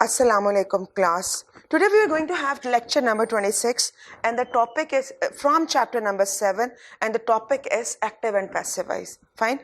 Assalamu alaikum class. Today we are going to have lecture number 26 and the topic is from chapter number 7 and the topic is active and passive voice. Fine.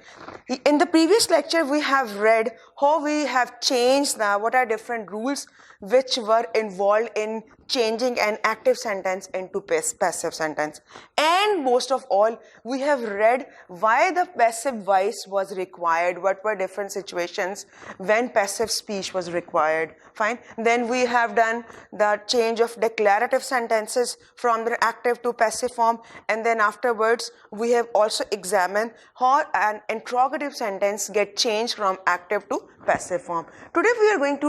In the previous lecture we have read how we have changed what are different rules which were involved in changing an active sentence into passive sentence. And most of all, we have read why the passive voice was required, what were different situations when passive speech was required. Fine. Then we have done the change of declarative sentences from the active to passive form, and then afterwards we have also examined how an interrogative sentence get changed from active to passive form. Today we are going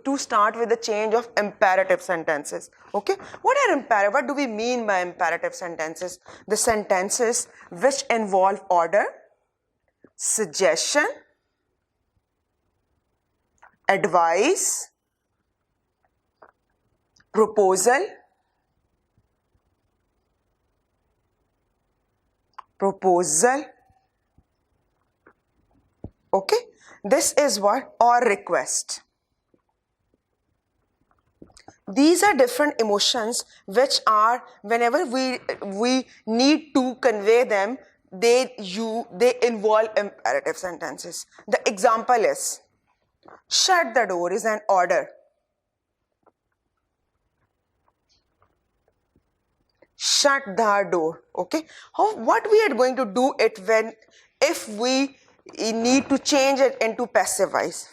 to start with the change of imperative sentences. Okay, what are imperative? What do we mean by imperative sentences? The sentences which involve order, suggestion, advice, proposal, okay, this is what, or request. These are different emotions which are, whenever we need to convey them, they involve imperative sentences. The example is, shut the door is an order. Shut the door. Okay, what we are going to do it if we need to change it into passive voice.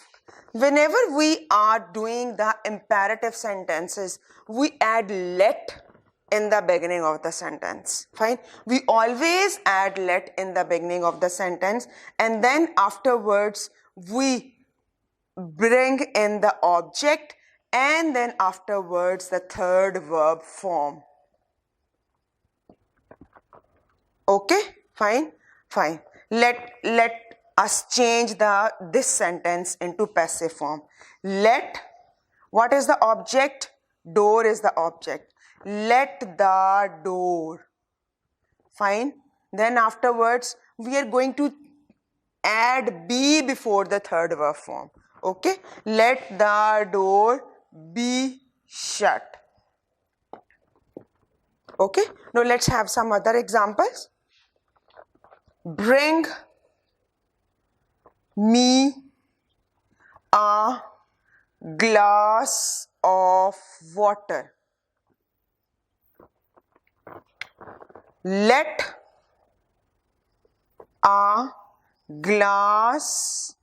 Whenever we are doing the imperative sentences, we add let in the beginning of the sentence. Fine. We always add let in the beginning of the sentence, and then afterwards we bring in the object, and then afterwards the third verb form. Okay, fine. Let us change this sentence into passive form. Let, what is the object? Door is the object. Let the door. Fine. Then afterwards we are going to add be before the third verb form. Okay, let the door be shut. Okay, now let's have some other examples. Bring me a glass of water. Let a glass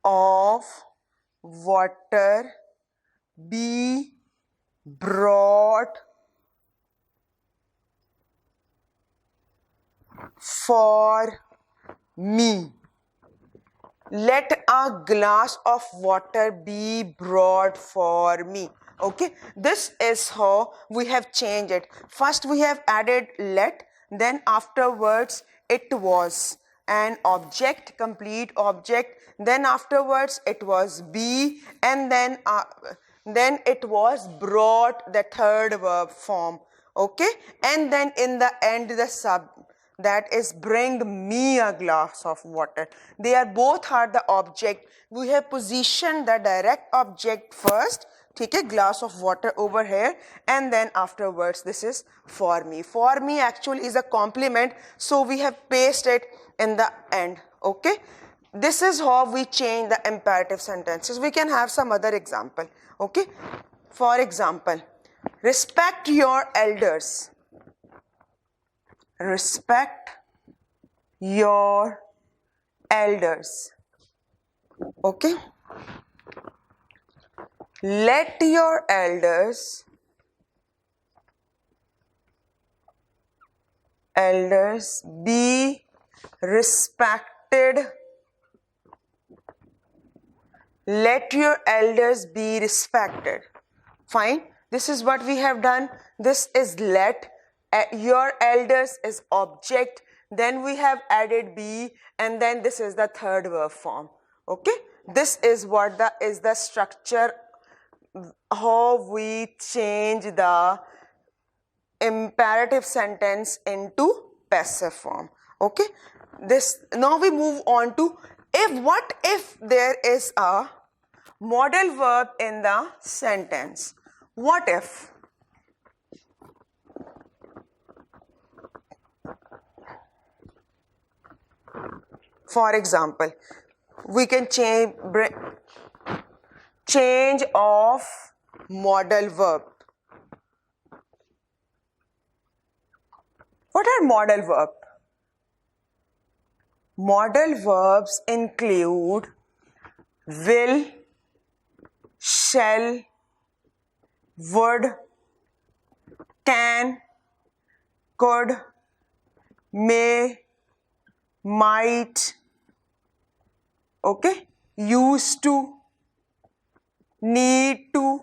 of water be brought for me. Let a glass of water be brought for me. Okay, this is how we have changed it. First we have added let, then afterwards it was an object, complete object, then afterwards it was be, and then it was brought, the third verb form. Okay, and then in the end the sub, that is bring me a glass of water. They are both are the object. We have positioned the direct object first, take a glass of water over here, and then afterwards this is for me. For me actually is a complement, so we have pasted it in the end. Okay, this is how we change the imperative sentences. We can have some other example. Okay, for example, respect your elders. Respect your elders. Okay, let your elders be respected. Let your elders be respected. Fine, this is what we have done. This is let, your elders is object, then we have added be, and then this is the third verb form. Okay, this is what is the structure, how we change the imperative sentence into passive form. Okay, this, now we move on to if there is a modal verb in the sentence. What if? For example, we can change of modal verb. What are modal verbs? Modal verbs include will, shall, would, can, could, may, might, okay, used to, need to,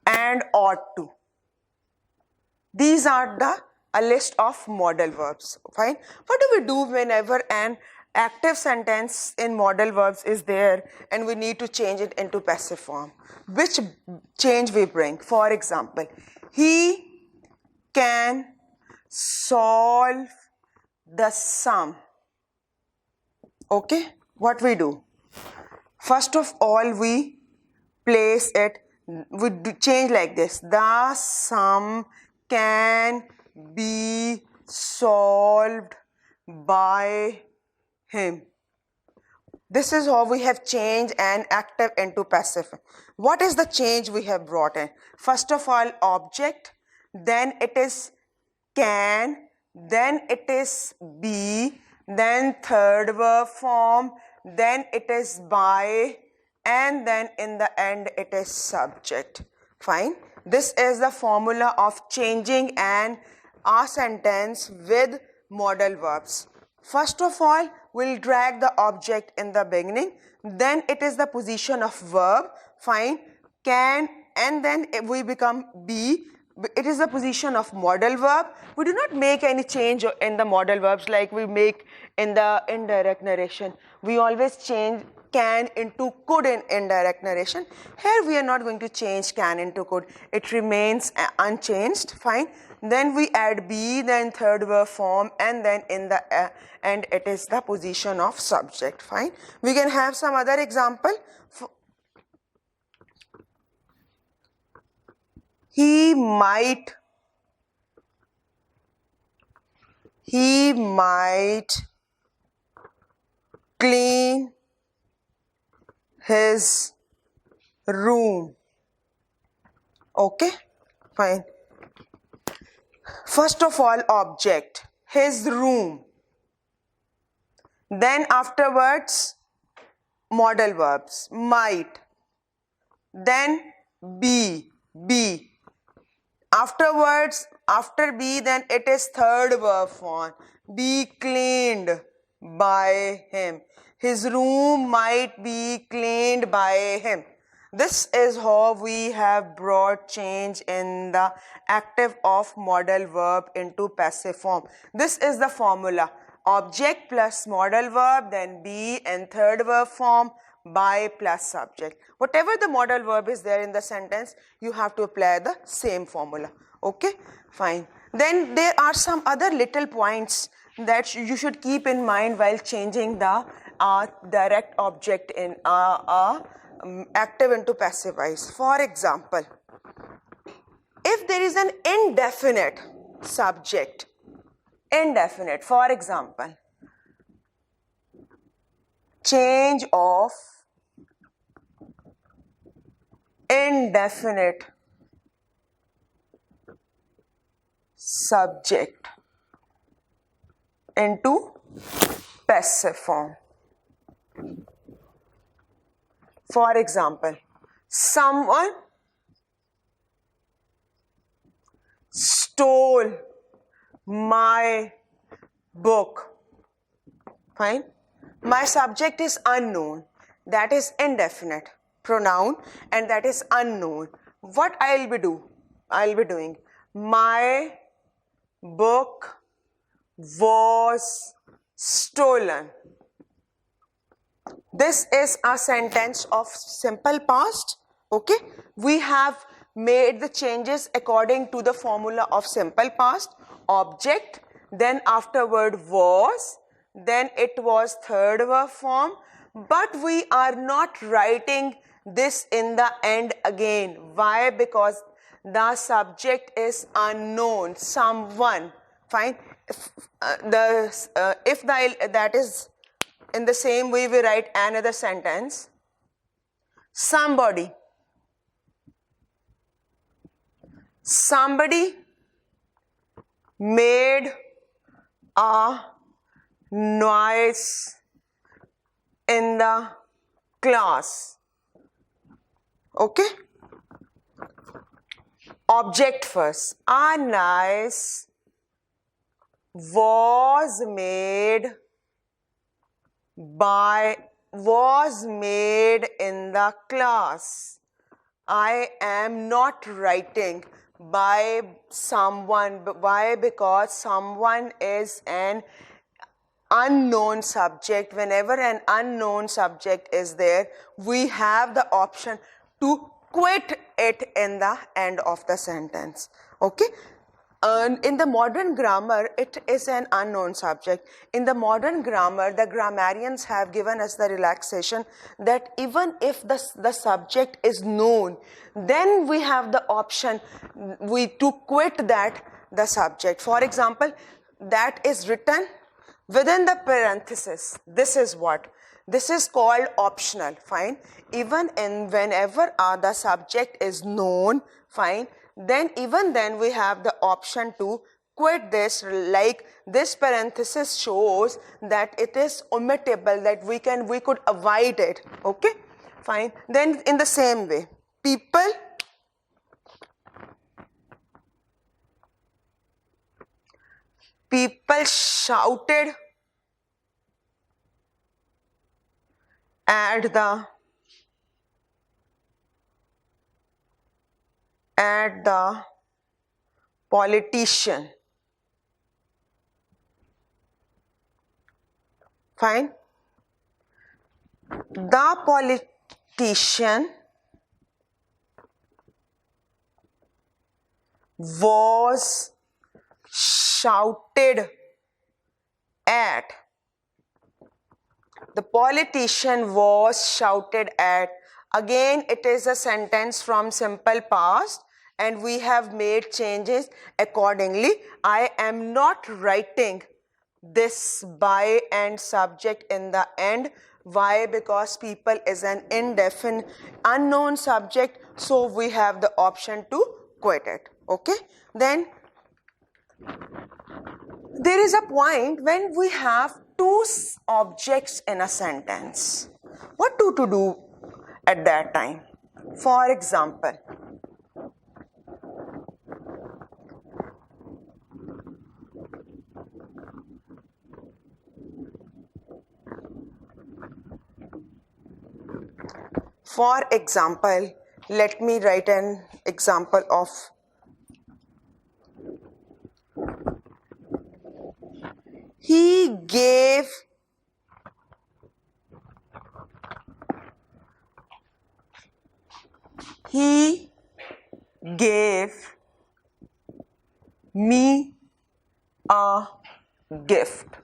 and ought to. These are a list of modal verbs. Fine. What do we do whenever an active sentence in modal verbs is there and we need to change it into passive form? Which change we bring? For example, he can solve the sum. Okay, what we do? First of all, we place it, we change like this. The sum can be solved by him. This is how we have changed an active into passive. What is the change we have brought in? First of all, object, then it is can, then it is be, then third verb form, then it is by, and then in the end it is subject. Fine. This is the formula of changing a sentence with modal verbs. First of all, we'll drag the object in the beginning, then it is the position of verb, fine, can, and then we become be. It is the position of modal verb. We do not make any change in the modal verbs like we make in the indirect narration. We always change can into could in indirect narration. Here we are not going to change can into could. It remains unchanged, fine. Then we add be, then third verb form, and then in the end it is the position of subject, fine. We can have some other example. He might clean his room. Okay, fine. First of all, object, his room. Then afterwards, modal verbs, might. Then be. Afterwards, after be, then it is third verb form, be cleaned by him. His room might be cleaned by him. This is how we have brought change in the active of modal verb into passive form. This is the formula. Object plus modal verb, then be and third verb form, by plus subject. Whatever the modal verb is there in the sentence, you have to apply the same formula. Okay, fine. Then there are some other little points that you should keep in mind while changing the direct object in active into passive voice. For example, if there is an indefinite subject, indefinite, for example, change of indefinite subject into passive form. For example, someone stole my book. Fine. My subject is unknown. That is indefinite pronoun and that is unknown. What I'll be doing. My book was stolen. This is a sentence of simple past. Okay. We have made the changes according to the formula of simple past. Object, then afterward was, then it was third verb form, but we are not writing this in the end again. Why? Because the subject is unknown, someone. Fine. If that is in the same way, we write another sentence. Somebody made a noise in the class. Okay? Object first. A noise was made in the class. I am not writing by someone. Why? Because someone is an unknown subject. Whenever an unknown subject is there, we have the option to quit it in the end of the sentence. Okay? In the modern grammar, it is an unknown subject. In the modern grammar, the grammarians have given us the relaxation that even if the subject is known, then we have the option to quit the subject. For example, that is written within the parenthesis. This is what? This is called optional. Fine. Even whenever the subject is known, fine, then even then we have the option to quit this. Like this parenthesis shows that it is omittable, that we could avoid it. Okay, fine. Then in the same way, people shouted at the politician. Fine. The politician was shouted at. The politician was shouted at. Again, it is a sentence from simple past and we have made changes accordingly. I am not writing this by and subject in the end. Why? Because people is an indefinite, unknown subject, so we have the option to quit it. Okay? Then there is a point when we have two objects in a sentence. What to do at that time? For example, let me write an example of he gave me a gift.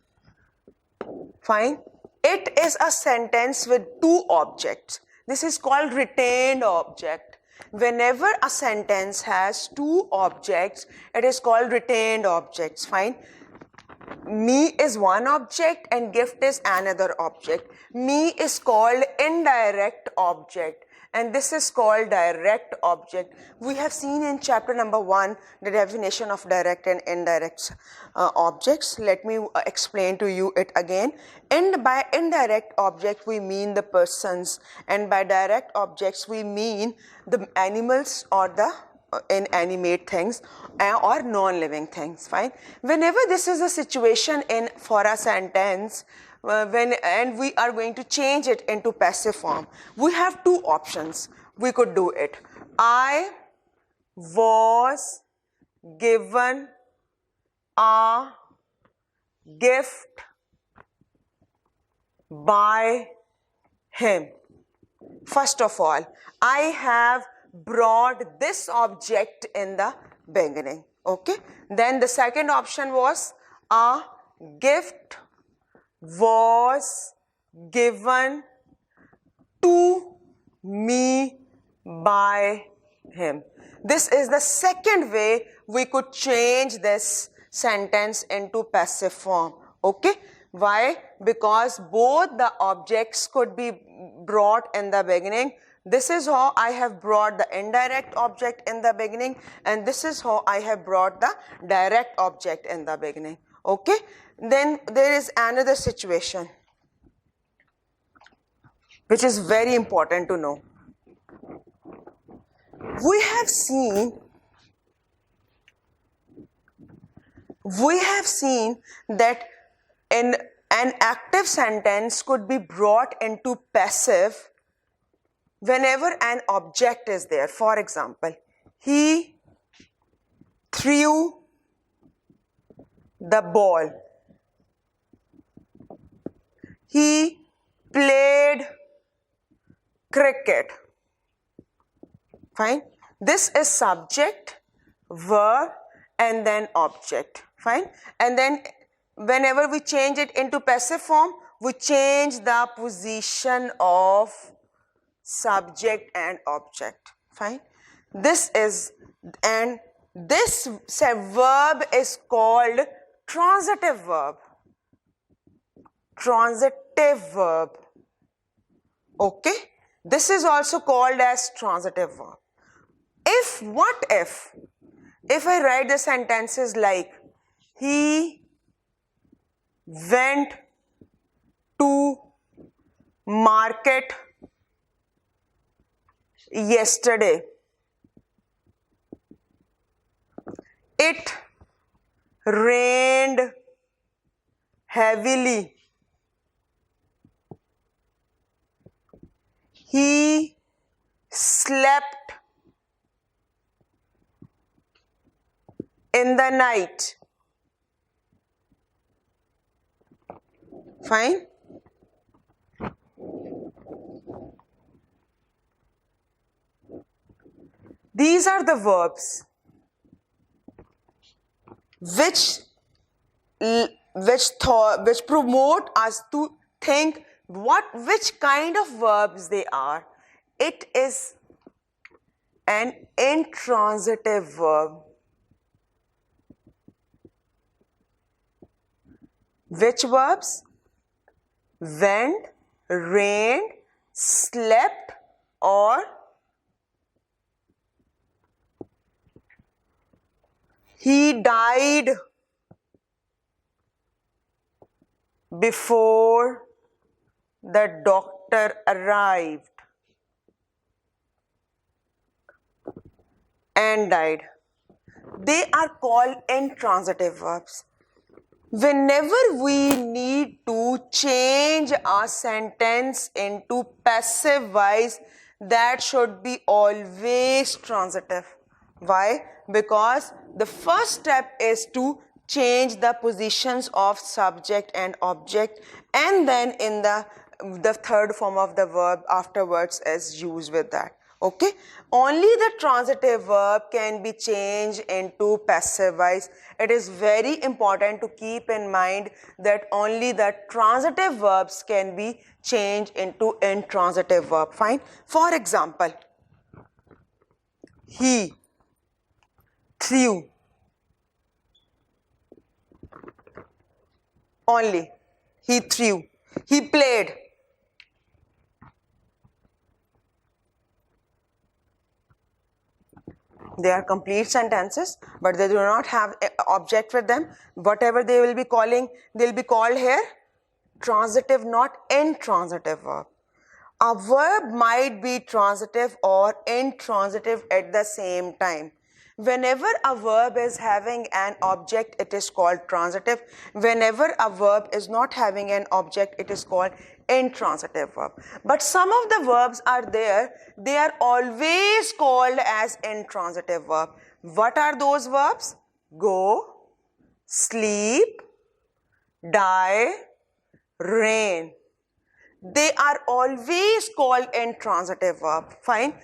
Fine. It is a sentence with two objects. This is called retained object. Whenever a sentence has two objects, it is called retained objects. Fine. Me is one object and gift is another object. Me is called indirect object and this is called direct object. We have seen in chapter number 1 the definition of direct and indirect objects. Let me explain to you it again. And by indirect object we mean the persons, and by direct objects we mean the animals or the inanimate things or non-living things. Fine. Whenever this is a situation for a sentence, and we are going to change it into passive form, we have two options. We could do it. I was given a gift by him. First of all, I have brought this object in the beginning. Okay. Then the second option was a gift was given to me by him. This is the second way we could change this sentence into passive form. Okay? Why? Because both the objects could be brought in the beginning. This is how I have brought the indirect object in the beginning, and this is how I have brought the direct object in the beginning. Okay? Then there is another situation which is very important to know. We have seen that in an active sentence could be brought into passive whenever an object is there. For example, he threw the ball. He played cricket. Fine. This is subject, verb, and then object. Fine. And then whenever we change it into passive form, we change the position of subject and object. Fine. This verb is called transitive verb. Transitive verb. Okay? This is also called as transitive verb. If I write the sentences like, he went to market yesterday. It rained heavily. He slept in the night. Fine. These are the verbs which promote us to think which kind of verbs they are. It is an intransitive verb. Which verbs? Went, rained, slept, or he died before the doctor arrived and died. They are called intransitive verbs. Whenever we need to change a sentence into passive voice, that should be always transitive. Why? Because the first step is to change the positions of subject and object, and then in the third form of the verb afterwards is used with that. Okay? Only the transitive verb can be changed into passive voice. It is very important to keep in mind that only the transitive verbs can be changed into intransitive verb. Fine. For example, he threw. Only. He threw. He played. They are complete sentences, but they do not have an object with them. Whatever they will be calling, they will be called here transitive, not intransitive verb. A verb might be transitive or intransitive at the same time. Whenever a verb is having an object, it is called transitive. Whenever a verb is not having an object, it is called intransitive verb. But some of the verbs are there, they are always called as intransitive verb. What are those verbs? Go, sleep, die, rain. They are always called intransitive verb. Fine.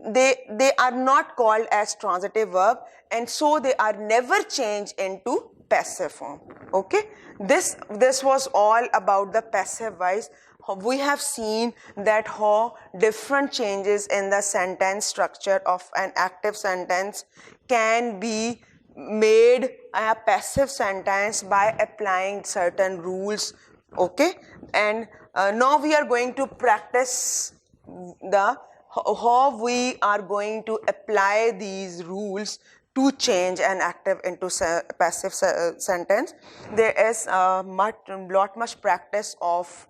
They are not called as transitive verb, and so they are never changed into passive form. Okay, this was all about the passive voice. We have seen that how different changes in the sentence structure of an active sentence can be made a passive sentence by applying certain rules. Okay, and now we are going to practice the how we are going to apply these rules to change an active into passive sentence. There is much practice of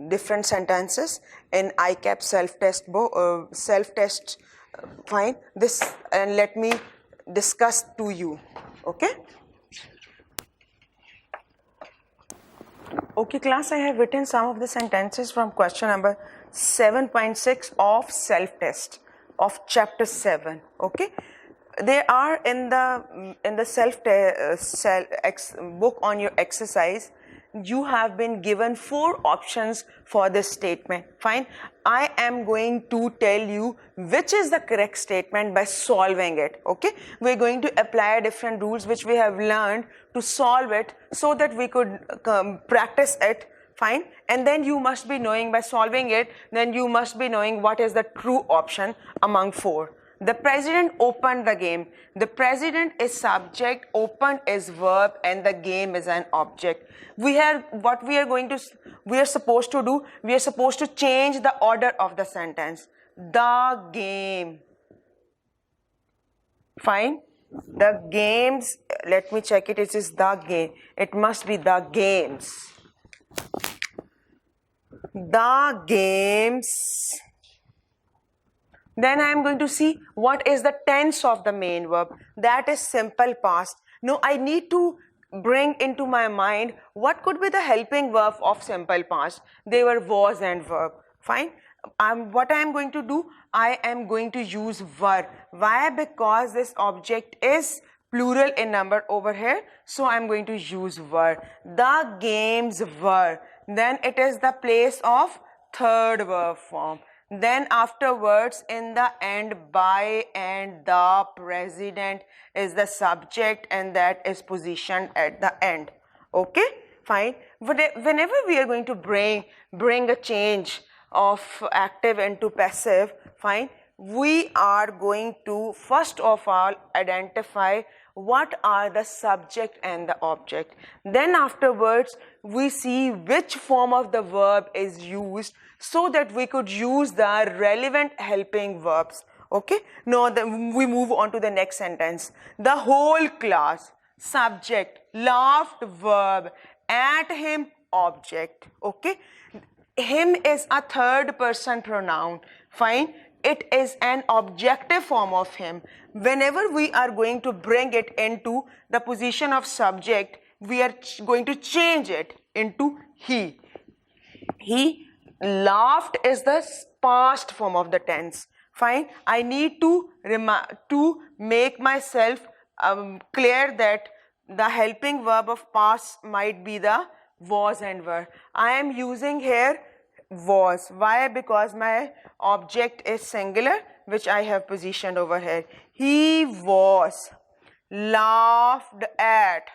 different sentences in ICAP self-test. Fine, this, and let me discuss to you. Okay. Okay, class, I have written some of the sentences from question number 7.6 of self-test of chapter 7. Okay, they are in the book on your exercise. You have been given 4 options for this statement. Fine, I am going to tell you which is the correct statement by solving it. Okay, we're going to apply different rules which we have learned to solve it so that we could practice it. Fine, and then you must be knowing, by solving it, then you must be knowing what is the true option among 4. The president opened the game. The president is subject, opened is verb, and the game is an object. We are supposed to do, we are supposed to change the order of the sentence. The game. Fine. The games, let me check it, it is the game. It must be the games. The games. Then I am going to see what is the tense of the main verb. That is simple past. Now I need to bring into my mind what could be the helping verb of simple past. They were was and verb. Fine. What I am going to do, I am going to use were. Why? Because this object is plural in number over here. So I am going to use were. The games were. Then it is the place of third verb form. Then afterwards, in the end, by and the president is the subject, and that is positioned at the end. Okay, fine. Whenever we are going to bring a change of active into passive, fine, we are going to first of all identify what are the subject and the object. Then afterwards, we see which form of the verb is used so that we could use the relevant helping verbs. Okay, now we move on to the next sentence. The whole class, subject, laughed, verb, at him, object. Okay, him is a third person pronoun. Fine, it is an objective form of him. Whenever we are going to bring it into the position of subject, we are going to change it into he. He laughed is the past form of the tense. Fine, I need to make myself clear that the helping verb of past might be the was and were. I am using here was. Why? Because my object is singular, which I have positioned over here. He was laughed at.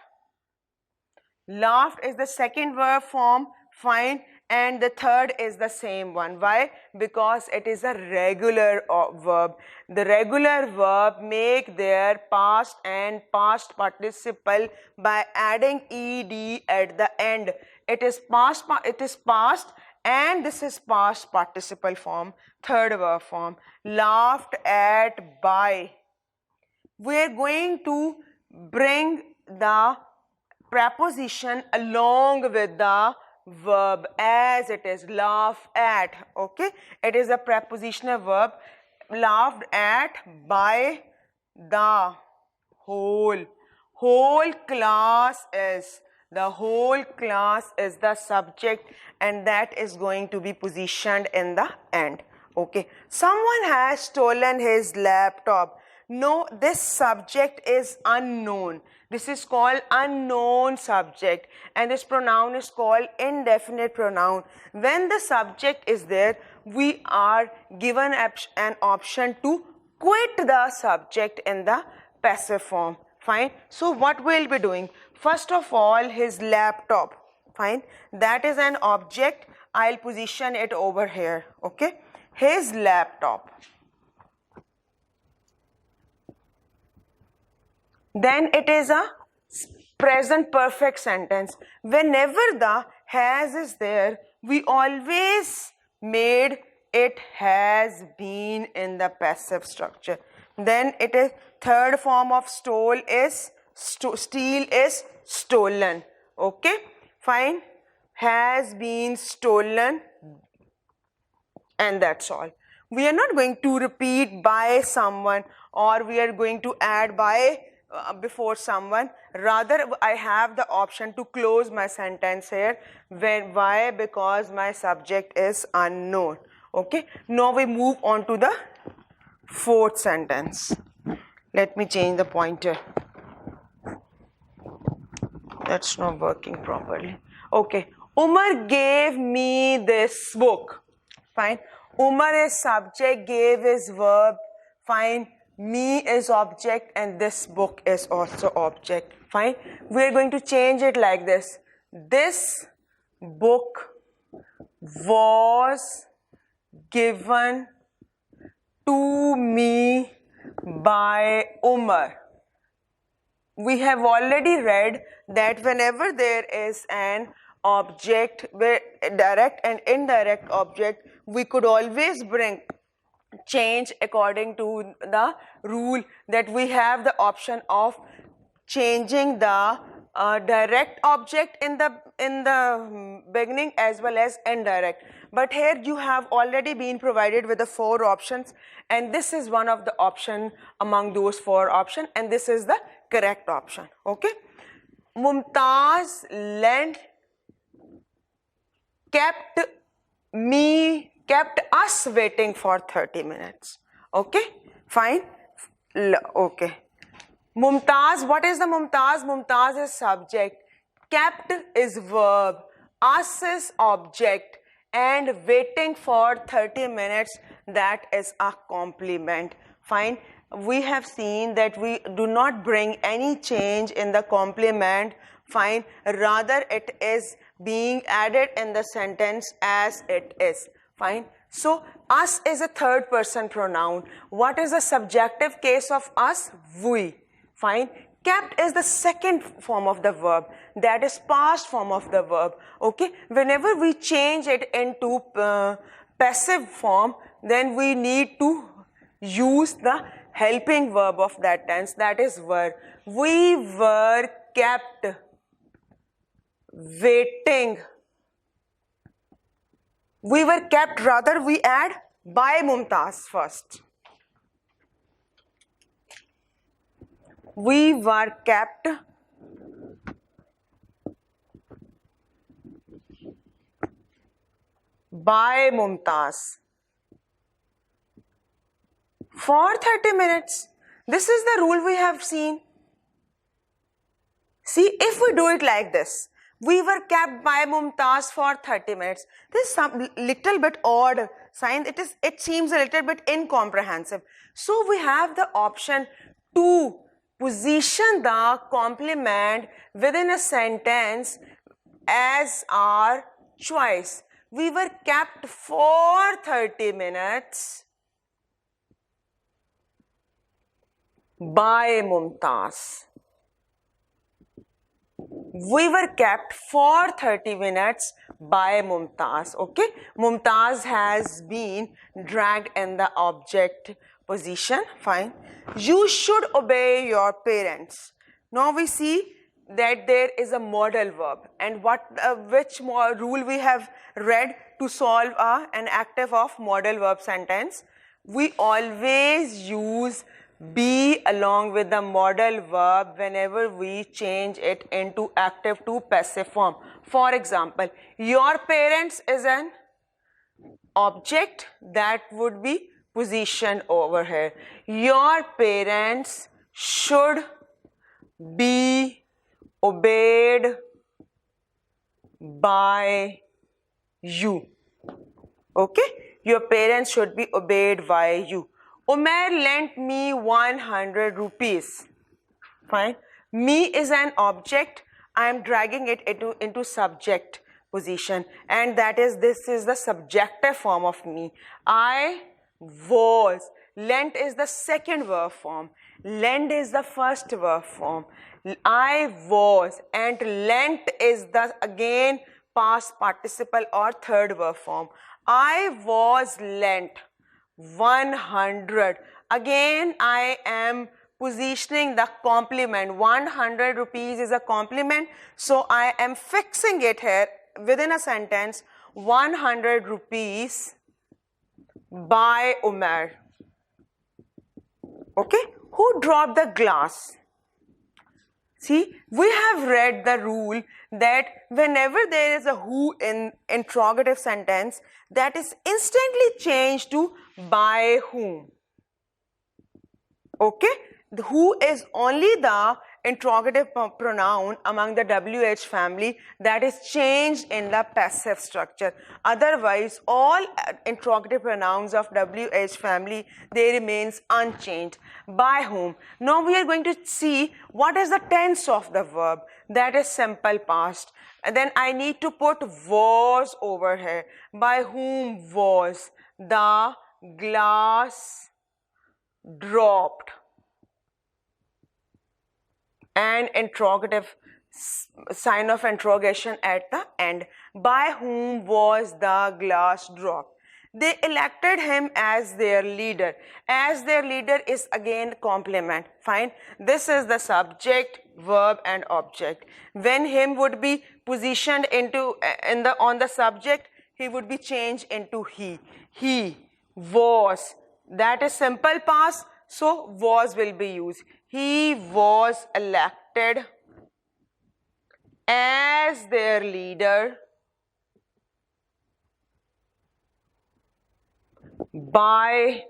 Laughed is the second verb form. Fine, and the third is the same one. Why? Because it is a regular verb. The regular verb make their past and past participle by adding ed at the end. It is past, and this is past participle form, third verb form. Laughed at by. We are going to bring the preposition along with the verb as it is, laugh at. Okay, it is a prepositional verb. Laughed at by the whole class is. The whole class is the subject, and that is going to be positioned in the end. Okay, someone has stolen his laptop. No, this subject is unknown. This is called unknown subject, and this pronoun is called indefinite pronoun. When the subject is there, we are given an option to quit the subject in the passive form. Fine. So what we'll be doing? First of all, his laptop. Fine. That is an object. I'll position it over here. Okay. His laptop. Then it is a present perfect sentence. Whenever the has is there, we always made it has been in the passive structure. Then it is third form of stole is steal is stolen. Okay, fine. Has been stolen, and that's all. We are not going to repeat by someone, or we are going to add by before someone. Rather, I have the option to close my sentence here. Why? Because my subject is unknown. Okay. Now we move on to the fourth sentence. Let me change the pointer. That's not working properly. Okay. Umar gave me this book. Fine. Umar is subject, gave is verb. Fine. Me is object, and this book is also object. Fine. We are going to change it like this. This book was given to me by Umar. We have already read that whenever there is an object, where direct and indirect object, we could always change according to the rule that we have the option of changing the direct object in the beginning as well as indirect. But here you have already been provided with the 4 options, and this is one of the option among those 4 options, and this is the correct option. Okay. Mumtaz kept us waiting for 30 minutes. Okay, fine. Okay. Mumtaz, what is the Mumtaz? Mumtaz is subject. Kept is verb. Us is object. And waiting for 30 minutes, that is a complement. Fine. We have seen that we do not bring any change in the complement. Fine. Rather, it is being added in the sentence as it is. Fine. So, us is a third person pronoun. What is the subjective case of us? We. Fine. Kept is the second form of the verb. That is past form of the verb. Okay. Whenever we change it into passive form, then we need to use the helping verb of that tense. That is were. We were kept waiting. We were kept, rather we add by Mumtaz first. We were kept by Mumtaz for 30 minutes. This is the rule we have seen. See, if we do it like this, we were kept by Mumtaz for 30 minutes. This is some little bit odd sign. It seems a little bit incomprehensive. So we have the option to position the complement within a sentence as our choice. We were kept for 30 minutes by Mumtaz. We were kept for 30 minutes by Mumtaz. Okay. Mumtaz has been dragged in the object position. Fine. You should obey your parents. Now we see that there is a modal verb, and which rule we have read to solve an active of modal verb sentence. We always use be along with the modal verb whenever we change it into active to passive form. For example, your parents is an object that would be positioned over here. Your parents should be obeyed by you. Okay? Your parents should be obeyed by you. Umair lent me 100 rupees. Fine. Me is an object. I am dragging it into subject position, and this is the subjective form of me. I was. Lent is the second verb form. Lend is the first verb form. I was, and lent is the again past participle or third verb form. I was lent 100. Again I am positioning the complement. 100 rupees is a complement, so I am fixing it here within a sentence. 100 rupees by Umar. Okay, who dropped the glass? See, we have read the rule that whenever there is a who in interrogative sentence, that is instantly changed to by whom. Okay, the who is only the interrogative pronoun among the WH family that is changed in the passive structure. Otherwise, all interrogative pronouns of WH family, they remains unchanged. By whom? Now we are going to see what is the tense of the verb. That is simple past. And then I need to put was over here. By whom was the glass dropped? And interrogative sign of interrogation at the end. By whom was the glass dropped? They elected him as their leader. As their leader is again complement. Fine. This is the subject, verb and object. When him would be positioned into on the subject, he would be changed into he. He was. That is simple past, so was will be used. He was elected as their leader by,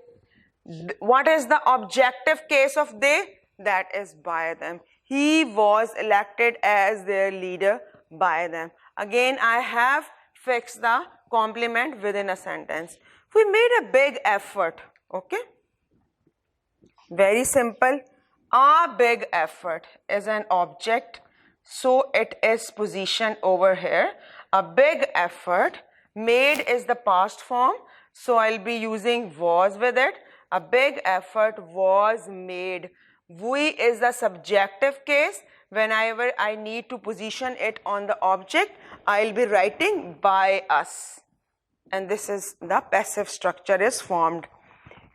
what is the objective case of they? That is by them. He was elected as their leader by them. Again, I have fixed the complement within a sentence. We made a big effort. Okay? Very simple. A big effort is an object, so it is positioned over here. A big effort. Made is the past form, so I'll be using was with it. A big effort was made. We is the subjective case. Whenever I need to position it on the object, I'll be writing by us. And this is the passive structure is formed.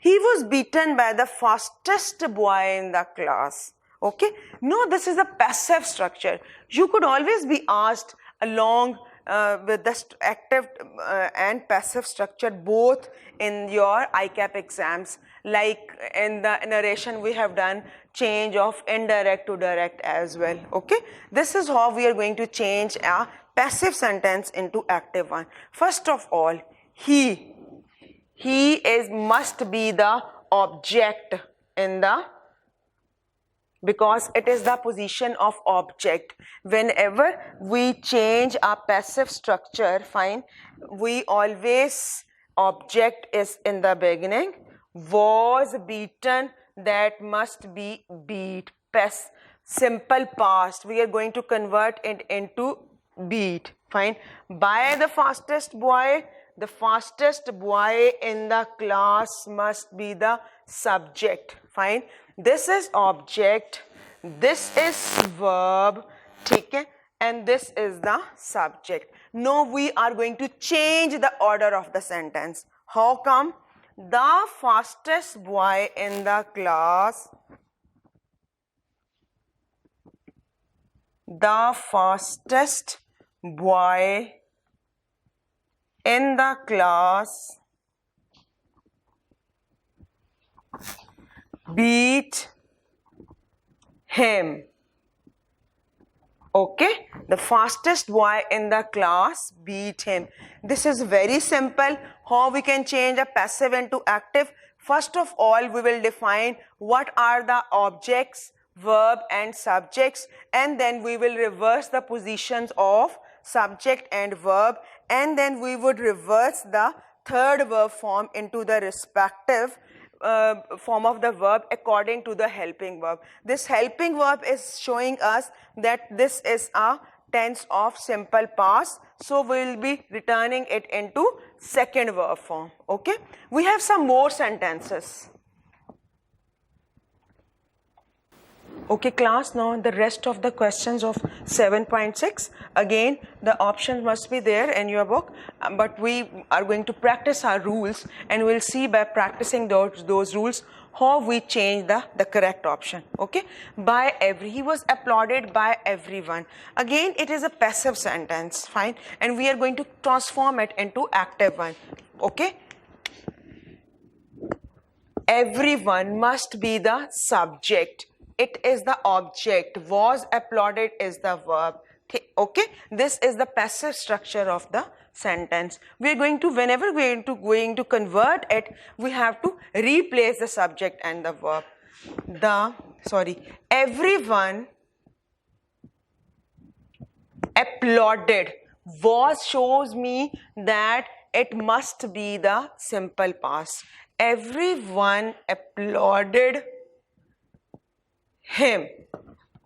He was beaten by the fastest boy in the class. Okay? No, this is a passive structure. You could always be asked along with the active and passive structure both in your ICAP exams. Like in the narration we have done change of indirect to direct as well. Okay? This is how we are going to change a passive sentence into active one. First of all, he must be the object in the, because it is the position of object. Whenever we change a passive structure, fine, we always object is in the beginning. Was beaten, that must be beat. Simple past, we are going to convert it into beat. Fine. By the fastest boy, the fastest boy in the class must be the subject. Fine. This is object, this is verb, okay, and this is the subject. Now we are going to change the order of the sentence. How come? The fastest boy in the class, the fastest boy in the class beat him. Okay, the fastest boy in the class beat him. This is very simple. How we can change a passive into active? First of all, we will define what are the objects, verb and subjects, and then we will reverse the positions of subject and verb, and then we would reverse the third verb form into the respective form of the verb according to the helping verb. This helping verb is showing us that this is a tense of simple past, so we will be returning it into second verb form. Okay, we have some more sentences. Okay class, now the rest of the questions of 7.6, again the options must be there in your book, but we are going to practice our rules and we'll see by practicing those rules how we change the correct option. Okay, by every, he was applauded by everyone. Again it is a passive sentence, fine, and we are going to transform it into active one. Okay, everyone must be the subject, it is the object, was applauded is the verb. Okay, this is the passive structure of the sentence. We are going to, whenever we are going to convert it, we have to replace the subject and the verb. Everyone applauded, was shows me that it must be the simple past. Everyone applauded him,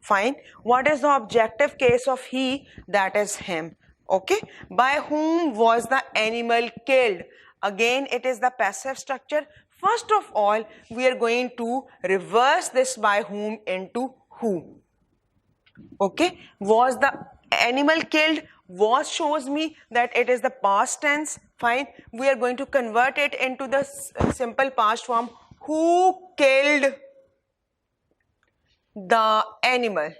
fine. What is the objective case of he? That is him. Okay, by whom was the animal killed? Again it is the passive structure. First of all, we are going to reverse this by whom into who. Okay, was the animal killed, was shows me that it is the past tense, fine. We are going to convert it into the simple past form. Who killed the animal?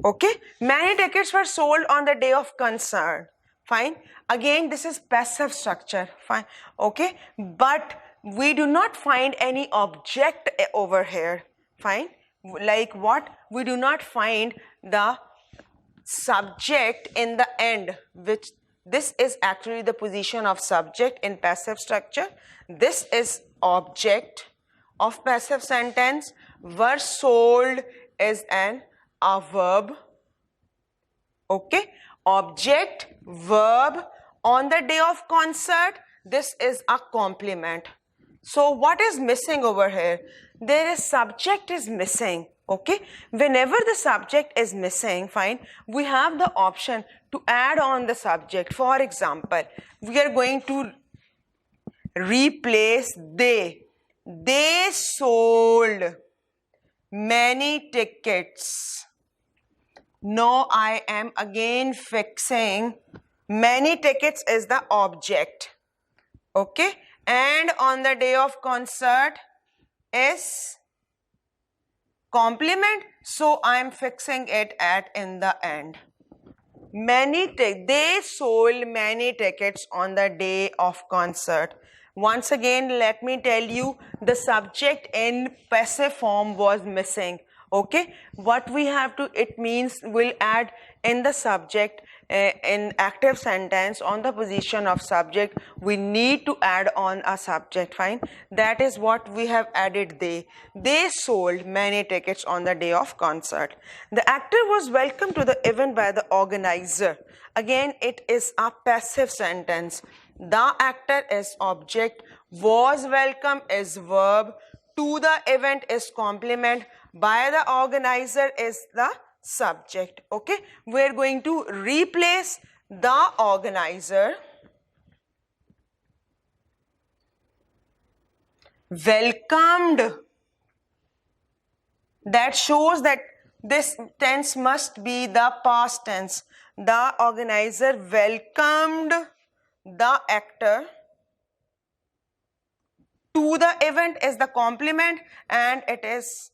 Okay, many tickets were sold on the day of concert, fine. Again this is passive structure, fine. Okay, but we do not find any object over here, fine. Like what? We do not find the subject in the end, which this is actually the position of subject in passive structure. This is object of passive sentence. Were sold is a verb. Okay, object, verb, on the day of concert, this is a complement. So what is missing over here? There is subject is missing. Okay, whenever the subject is missing, fine, we have the option to add on the subject. For example, we are going to replace they. They sold many tickets. Now I am again fixing many tickets is the object. Okay, and on the day of concert is complement, so I am fixing it at in the end. They sold many tickets on the day of concert. Once again, let me tell you, the subject in passive form was missing. Okay, what we have to, it means we'll add in the subject in active sentence on the position of subject, we need to add on a subject, fine. That is what we have added. They sold many tickets on the day of concert. The actor was welcomed to the event by the organizer. Again it is a passive sentence. The actor is object, was welcome is verb, to the event is complement, by the organizer is the subject. Okay, we are going to replace the organizer, welcomed. That shows that this tense must be the past tense. The organizer welcomed the actor, to the event is the complement, and it is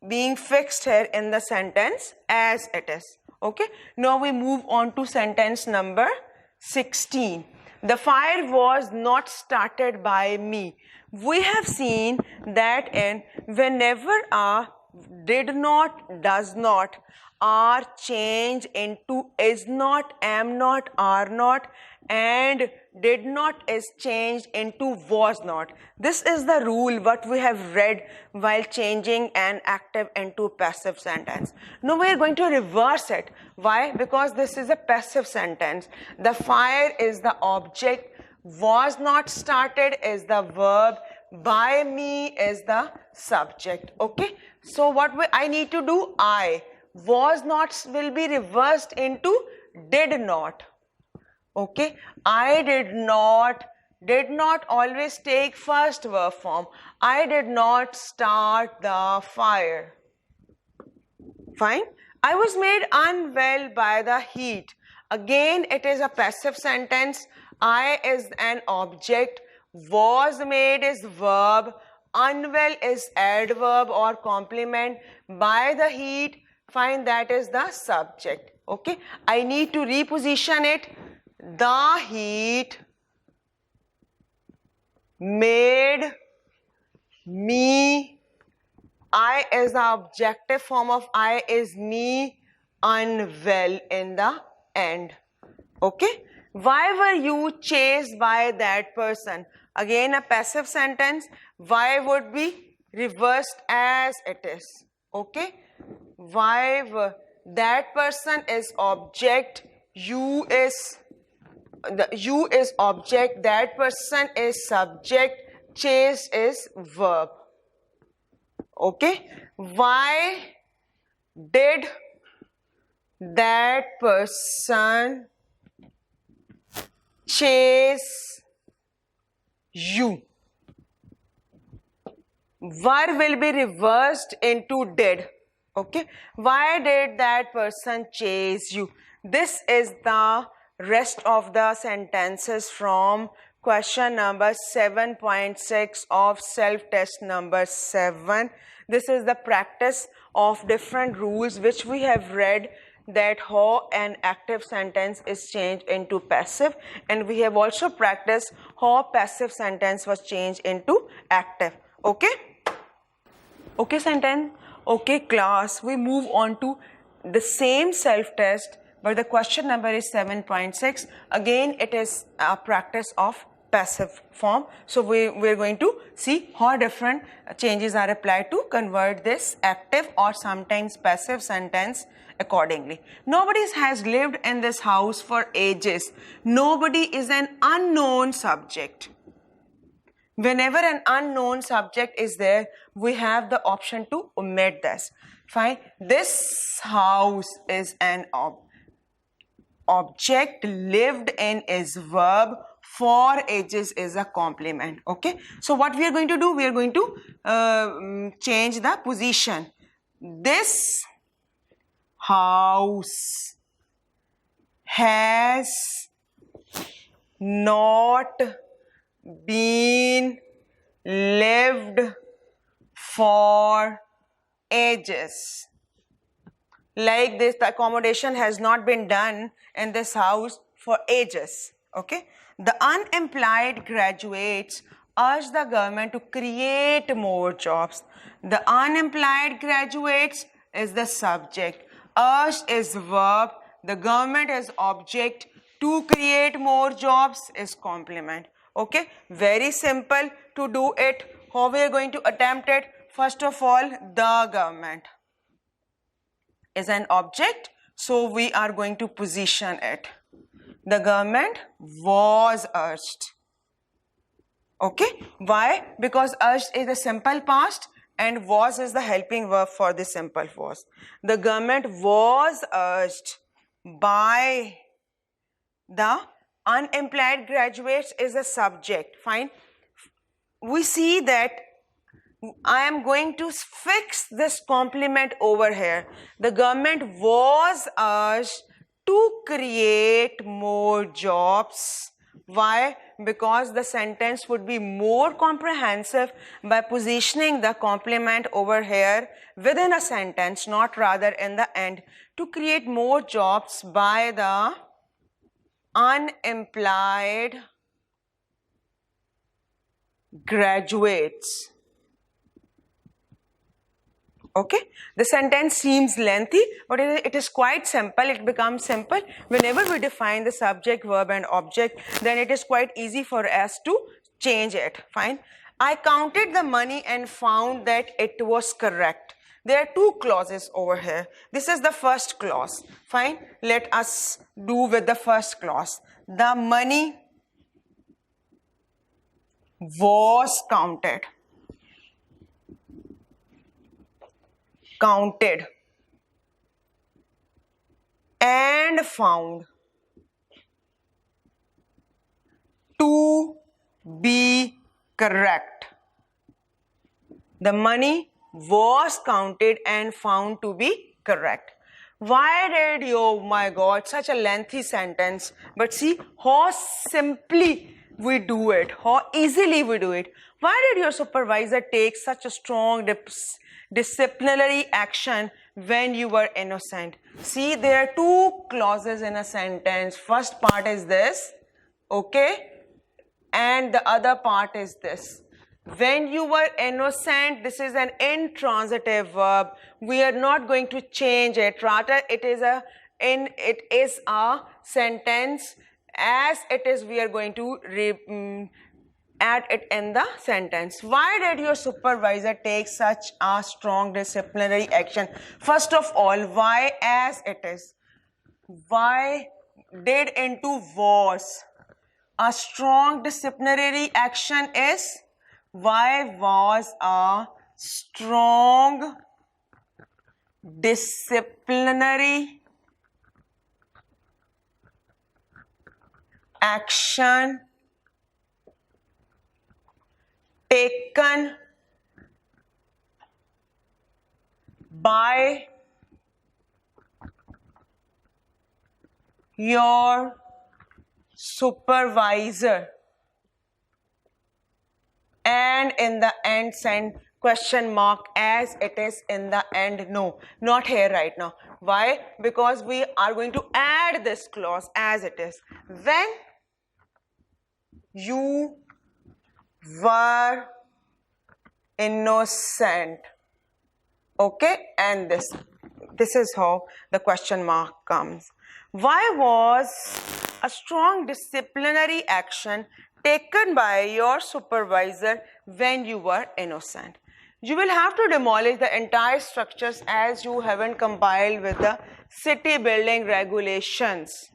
being fixed here in the sentence as it is. Okay, now we move on to sentence number 16. The fire was not started by me. We have seen that in whenever a did not, does not are changed into is not, am not, are not, and did not is changed into was not. This is the rule what we have read while changing an active into passive sentence. Now we are going to reverse it. Why? Because this is a passive sentence. The fire is the object, Was not started is the verb. By me is the subject. Okay. So what I need to do? I. Was not will be reversed into did not. Okay. I did not always take first verb form. I did not start the fire. Fine. I was made unwell by the heat. Again, it is a passive sentence. I is an object. Was made is verb. Unwell is adverb or complement. By the heat, fine, that is the subject. Okay. I need to reposition it. The heat made me. I is the objective form of I is me unwell in the end. Okay. Why were you chased by that person? Again a passive sentence. Why would be reversed as it is. Okay. Why were that person is object. You is object. That person is subject. Chase is verb. Okay. Why did that person chase you? Were will be reversed into did. Okay. Why did that person chase you? This is the rest of the sentences from question number 7.6 of self-test number 7. This is the practice of different rules which we have read, that how an active sentence is changed into passive, and we have also practiced how passive sentence was changed into active. Okay. Okay sentence. Okay class, we move on to the same self-test, but the question number is 7.6. Again it is a practice of passive form. So we're going to see how different changes are applied to convert this active or sometimes passive sentence accordingly. Nobody has lived in this house for ages. Nobody is an unknown subject. Whenever an unknown subject is there, we have the option to omit this. Fine. This house is an object. Lived in is verb. For ages is a complement. Okay. So what we are going to do? We are going to change the position. This house has not been lived for ages. Like this, the accommodation has not been done in this house for ages. Okay. The unemployed graduates urge the government to create more jobs. The unemployed graduates is the subject. Urge is verb. The government is object. To create more jobs is complement. Okay. Very simple to do it. How we are going to attempt it? First of all, the government is an object, so we are going to position it. The government was urged. Okay. Why? Because urged is the simple past and was is the helping verb for the simple was. The government was urged by the unemployed graduates is a subject. Fine. We see that I am going to fix this complement over here. The government was urged to create more jobs. Why? Because the sentence would be more comprehensive by positioning the complement over here within a sentence, not rather in the end. To create more jobs by the unemployed graduates. Okay. The sentence seems lengthy, but it is quite simple. It becomes simple whenever we define the subject, verb and object. Then it is quite easy for us to change it. Fine. I counted the money and found that it was correct. There are two clauses over here. This is the first clause. Fine. Let us do with the first clause. The money was counted, counted and found to be correct. The money was counted and found to be correct. Why did you, oh my God, such a lengthy sentence, but see how simply we do it, how easily we do it. Why did your supervisor take such a strong disciplinary action when you were innocent? See, there are two clauses in a sentence. First part is this, okay, and the other part is this. When you were innocent, this is an intransitive verb. We are not going to change it. Rather, it is a sentence. As it is, we are going to add it in the sentence. Why did your supervisor take such a strong disciplinary action? First of all, why as it is? Why did into was? A strong disciplinary action is, why was a strong disciplinary action taken by your supervisor? And in the end send question mark as it is in the end. No, not here right now. Why? Because we are going to add this clause as it is. When you were innocent, okay, and this is how the question mark comes. Why was a strong disciplinary action taken by your supervisor when you were innocent? You will have to demolish the entire structures as you haven't compiled with the city building regulations.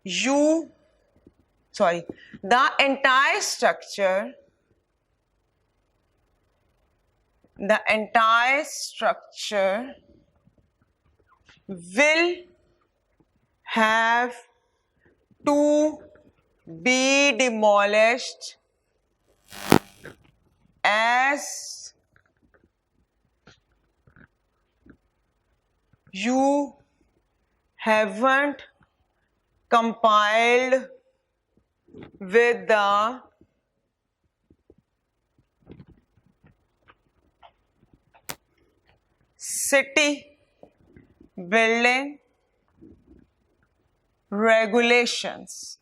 The entire structure will have to be demolished as you haven't compiled with the city building regulations.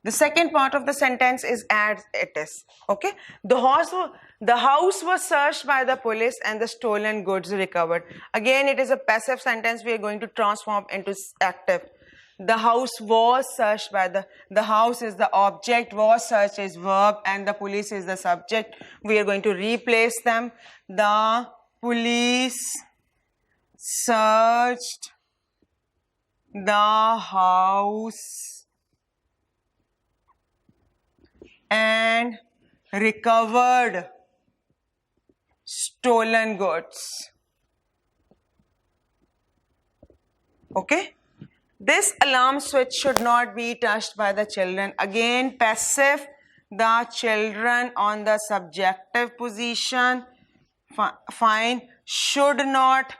The second part of the sentence is as it is. Okay. The house was searched by the police and the stolen goods recovered. Again, it is a passive sentence we are going to transform into active. The house was searched by the house is the object, was searched is verb, and the police is the subject. We are going to replace them. The police searched the house and recovered stolen goods. Okay. This alarm switch should not be touched by the children. Again, passive, the children on the subjective position. Fine. Should not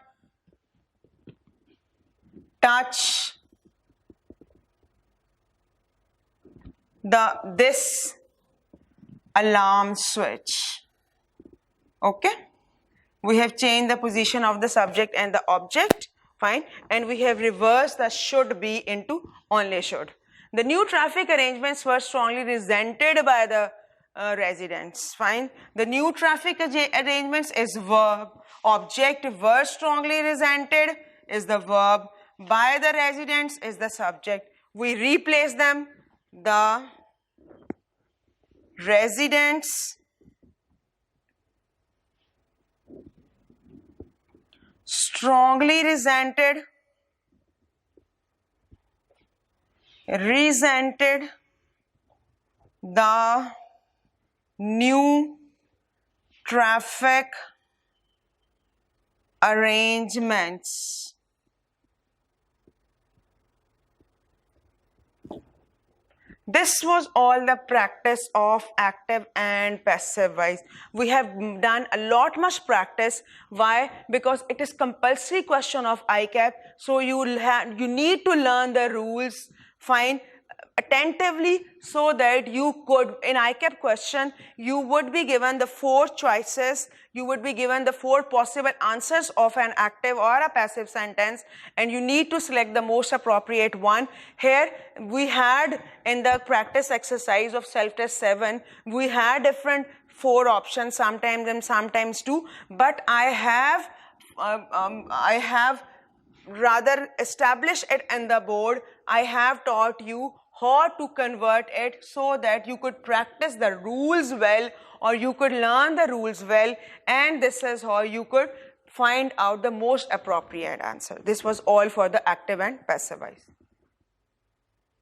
touch this alarm switch. Okay. We have changed the position of the subject and the object. Fine. And we have reversed the should be into only should. The new traffic arrangements were strongly resented by the residents. Fine. The new traffic arrangements is verb. Object were strongly resented is the verb. By the residents is the subject. We replace them. The residents strongly resented resented the new traffic arrangements. This was all the practice of active and passive voice. We have done a lot much practice. Why? Because it is compulsory question of ICAP. So you need to learn the rules. Fine. Attentively, so that you could, in ICAP question, you would be given the 4 choices, you would be given the 4 possible answers of an active or a passive sentence, and you need to select the most appropriate one. Here we had, in the practice exercise of self-test 7, we had different 4 options, sometimes and sometimes 2, but I have rather established it in the board. I have taught you how to convert it so that you could practice the rules well, or you could learn the rules well, and this is how you could find out the most appropriate answer. This was all for the active and passive voice.